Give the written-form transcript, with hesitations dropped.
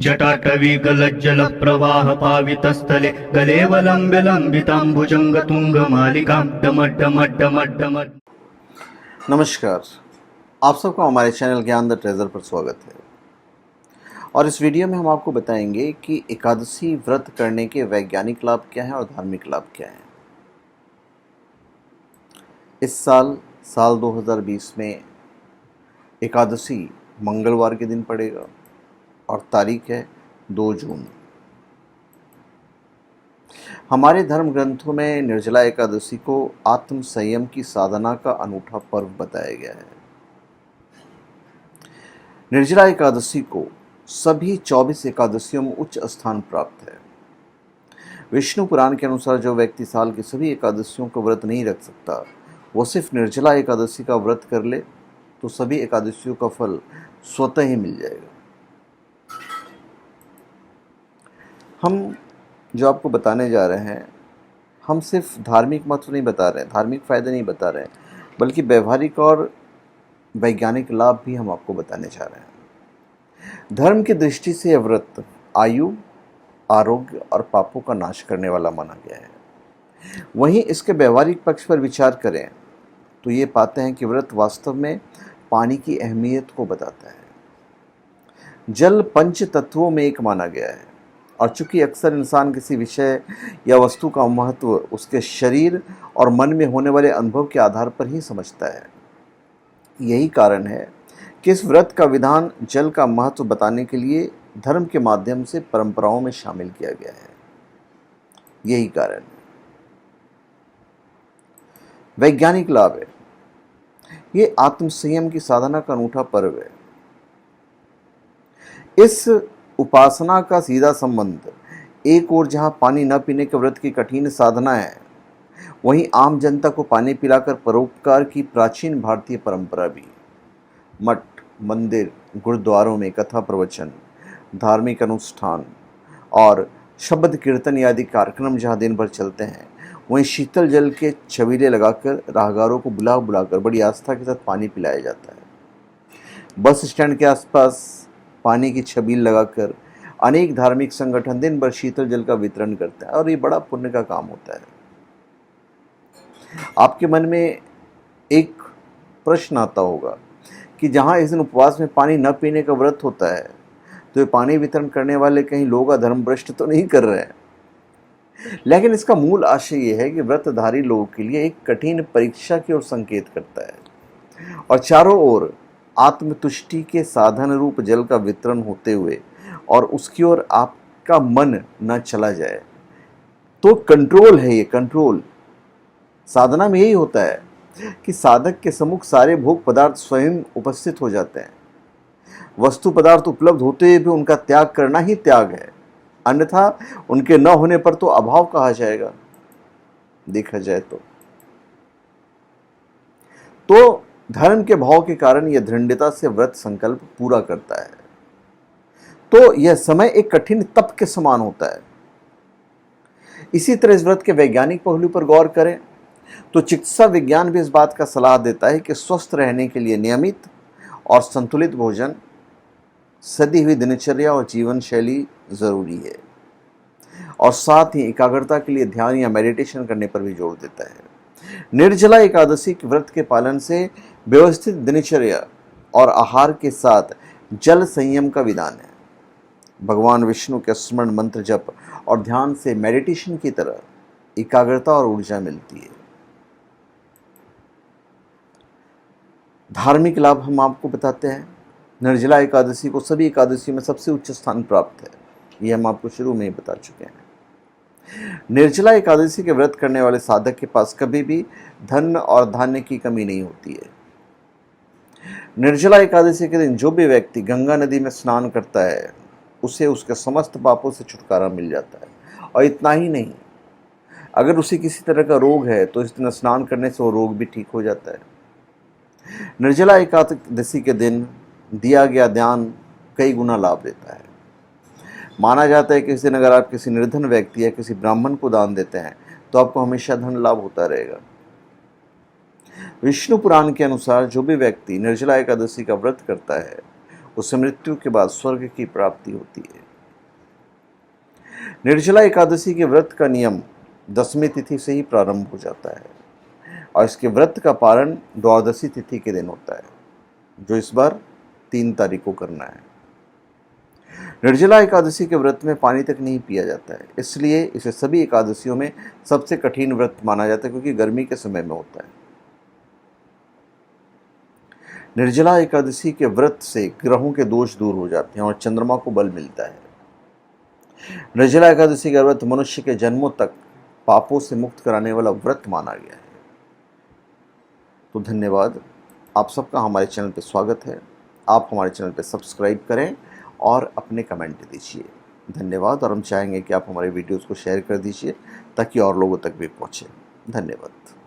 जटाटवी गलज्जल प्रवाह पावितस्थले गलेवलम्ब्य लम्बिताम्बुजंग तुंग मालिकां डमड्डमड्डमड्डमड्ड। नमस्कार, आप सबका हमारे चैनल ज्ञान द ट्रेजर पर स्वागत है। और इस वीडियो में हम आपको बताएंगे कि एकादशी व्रत करने के वैज्ञानिक लाभ क्या हैं और धार्मिक लाभ क्या हैं। इस साल 2020 में एकादशी मंगलवार के दिन पड़ेगा और तारीख है 2 जून। हमारे धर्म ग्रंथों में निर्जला एकादशी को आत्म संयम की साधना का अनूठा पर्व बताया गया है। निर्जला एकादशी को सभी 24 एकादशियों में उच्च स्थान प्राप्त है। विष्णु पुराण के अनुसार जो व्यक्ति साल की सभी एकादशियों का व्रत नहीं रख सकता, वो सिर्फ निर्जला एकादशी का व्रत कर ले तो सभी एकादशियों का फल स्वतः ही मिल जाएगा। हम जो आपको बताने जा रहे हैं, हम सिर्फ धार्मिक महत्व नहीं बता रहे हैं, धार्मिक फायदे नहीं बता रहे हैं, बल्कि व्यवहारिक और वैज्ञानिक लाभ भी हम आपको बताने जा रहे हैं। धर्म की दृष्टि से यह व्रत आयु, आरोग्य और पापों का नाश करने वाला माना गया है। वहीं इसके व्यवहारिक पक्ष पर विचार करें तो ये पाते हैं कि व्रत वास्तव में पानी की अहमियत को बताता है। जल पंच तत्वों में एक माना गया है और चूंकि अक्सर इंसान किसी विषय या वस्तु का महत्व उसके शरीर और मन में होने वाले अनुभव के आधार पर ही समझता है, यही कारण है कि इस व्रत का विधान जल का महत्व बताने के लिए धर्म के माध्यम से परंपराओं में शामिल किया गया है। यही कारण है। वैज्ञानिक लाभ है। ये आत्म संयम की साधना का अनूठा पर्व है। इस उपासना का सीधा संबंध एक ओर जहां पानी न पीने के व्रत की कठिन साधना है, वहीं आम जनता को पानी पिलाकर परोपकार की प्राचीन भारतीय परंपरा भी। मठ, मंदिर, गुरुद्वारों में कथा प्रवचन, धार्मिक अनुष्ठान और शब्द कीर्तन आदि कार्यक्रम जहां दिन भर चलते हैं, वहीं शीतल जल के छबीले लगाकर राहगारों को बुला बुलाकर बड़ी आस्था के साथ पानी पिलाया जाता है। बस स्टैंड के आसपास पानी की छबील लगाकर अनेक धार्मिक संगठन दिन भर शीतल जल का वितरण करते हैं और ये बड़ा पुण्य का काम होता है। आपके मन में एक प्रश्न आता होगा कि जहां इस दिन उपवास में पानी न पीने का व्रत होता है, तो ये पानी वितरण करने वाले कहीं लोगों का धर्म भ्रष्ट तो नहीं कर रहे हैं। लेकिन इसका मूल आशय यह है कि व्रतधारी लोगों के लिए एक कठिन परीक्षा की ओर संकेत करता है और चारों ओर आत्मतुष्टि के साधन रूप जल का वितरण होते हुए और उसकी ओर आपका मन न चला जाए, तो कंट्रोल है। ये कंट्रोल साधना में यही होता है कि साधक के सम्मुख सारे भोग पदार्थ स्वयं उपस्थित हो जाते हैं। वस्तु पदार्थ उपलब्ध होते हुए भी उनका त्याग करना ही त्याग है, अन्यथा उनके न होने पर तो अभाव कहा जाएगा। देखा जाए तो धर्म के भाव के कारण यह दृढ़ता से व्रत संकल्प पूरा करता है। तो यह समय एक कठिन तप के समान होता है। इसी तरह इस व्रत के वैज्ञानिक पहलू पर गौर करें तो चिकित्सा विज्ञान भी इस बात का सलाह देता है कि स्वस्थ रहने के लिए नियमित और संतुलित भोजन, सदी हुई दिनचर्या और जीवन शैली जरूरी है और साथ ही एकाग्रता के लिए ध्यान या मेडिटेशन करने पर भी जोर देता है। निर्जला एकादशी के व्रत के पालन से व्यवस्थित दिनचर्या और आहार के साथ जल संयम का विधान है। भगवान विष्णु के स्मरण, मंत्र जप और ध्यान से मेडिटेशन की तरह एकाग्रता और ऊर्जा मिलती है। धार्मिक लाभ हम आपको बताते हैं। निर्जला एकादशी को सभी एकादशी में सबसे उच्च स्थान प्राप्त है। ये हम आपको शुरू में ही बता चुके हैं। निर्जला एकादशी के व्रत करने वाले साधक के पास कभी भी धन और धान्य की कमी नहीं होती है। निर्जला एकादशी के दिन जो भी व्यक्ति गंगा नदी में स्नान करता है, उसे उसके समस्त पापों से छुटकारा मिल जाता है। और इतना ही नहीं, अगर उसे किसी तरह का रोग है तो इस दिन स्नान करने से वो रोग भी ठीक हो जाता है। निर्जला एकादशी के दिन दिया गया दान कई गुना लाभ देता है। माना जाता है कि इस दिन अगर आप किसी निर्धन व्यक्ति या किसी ब्राह्मण को दान देते हैं तो आपको हमेशा धन लाभ होता रहेगा। विष्णु पुराण के अनुसार जो भी व्यक्ति निर्जला एकादशी का व्रत करता है, उसे मृत्यु के बाद स्वर्ग की प्राप्ति होती है। निर्जला एकादशी के व्रत का नियम 10वीं तिथि से ही प्रारंभ हो जाता है और इसके व्रत का पारण द्वादशी तिथि के दिन होता है, जो इस बार 3 तारीख को करना है। निर्जला एकादशी के व्रत में पानी तक नहीं पिया जाता है, इसलिए इसे सभी एकादशियों में सबसे कठिन व्रत माना जाता है, क्योंकि गर्मी के समय में होता है। निर्जला एकादशी के व्रत से ग्रहों के दोष दूर हो जाते हैं और चंद्रमा को बल मिलता है। निर्जला एकादशी का व्रत मनुष्य के जन्मों तक पापों से मुक्त कराने वाला व्रत माना गया है। तो धन्यवाद, आप सबका हमारे चैनल पर स्वागत है। आप हमारे चैनल पर सब्सक्राइब करें और अपने कमेंट दीजिए। धन्यवाद। और हम चाहेंगे कि आप हमारे वीडियोस को शेयर कर दीजिए ताकि और लोगों तक भी पहुँचे। धन्यवाद।